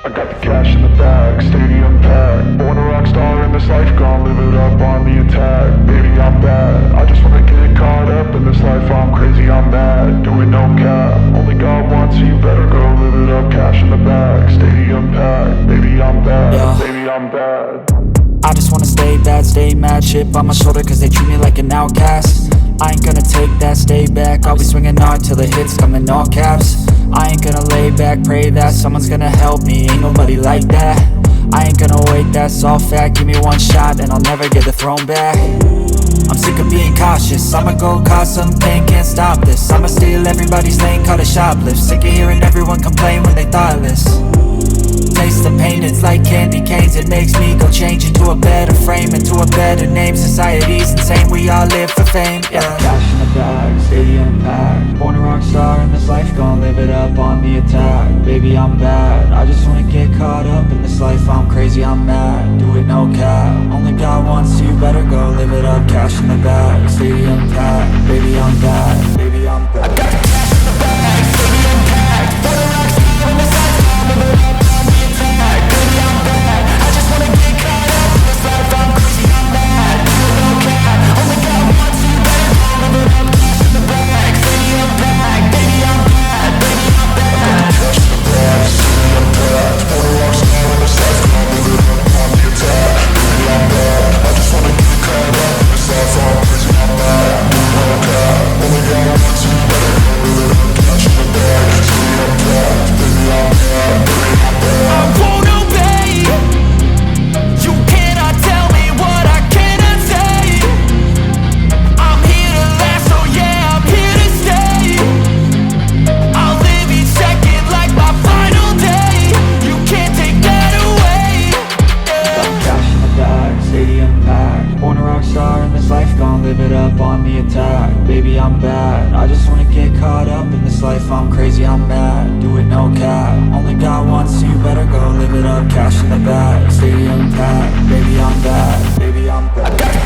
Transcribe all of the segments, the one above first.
I got the cash in the bag, stadium packed. Born a rock star in this life, gon' live it up on the attack. Baby, I'm bad, I just wanna get caught up in this life. I'm crazy, I'm mad, doing no cap. Only God wants you, better go live it up. Cash in the bag, stadium packed. Baby, I'm bad, Yeah. baby, I'm bad. I just wanna stay bad, stay mad. Chip on my shoulder cause they treat me like an outcast. I ain't gonna take that, stay back. I'll be swinging hard till the hits come in all caps. I ain't gonna lay back, pray that someone's gonna help me. Ain't nobody like that. I ain't gonna wait, that's all fact. Give me one shot and I'll never get the throne back. I'm sick of being cautious, I'ma go cause some pain, can't stop this. I'ma steal everybody's lane, call it shoplift. Sick of hearing everyone complain when they thoughtless. Taste the pain, it's like candy canes. It makes me go change into a better frame, into a better name. Society's insane, we all live for fame, yeah. Cash in the bag, stadium packed. Born a rock star in this life, gon' live it up on the attack. Baby, I'm bad, I just wanna get caught up in this life. I'm crazy, I'm mad, do it no cap. Only God wants you, better go live it up. Cash in the bag, stadium packed. Baby, I'm bad, baby, I'm bad. I got the cash in the bag, stadium packed. Born a rock star in this life, gon' live it up. Baby, I'm bad, I just wanna get caught up in this life. I'm crazy, I'm mad, do it no cap. Only God wants you, better go live it up. Cash in the bag, stadium packed. Baby, I'm bad, baby, I'm bad. I got the cash in the bag, stadium packed. Born a rock star in this life, gon' live it up on the attack. Baby, I'm bad, I just wanna get caught up in this life. I'm crazy, I'm mad, do it no cap. Only God wants you, better go live it up. Cash in the bag, stadium packed. Baby, I'm bad, baby, I'm bad.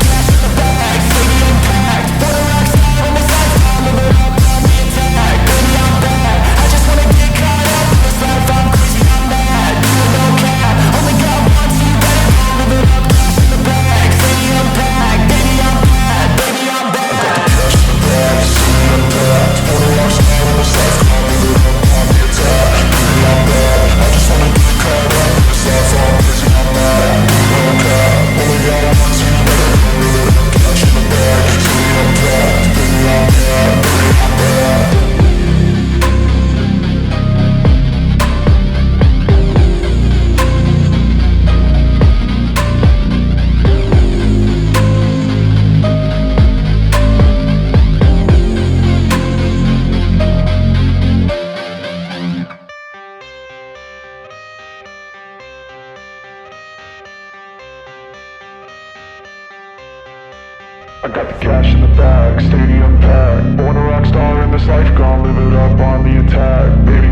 I got the cash in the bag, stadium packed. Born a rock star in this life, gon' live it up on the attack. Baby,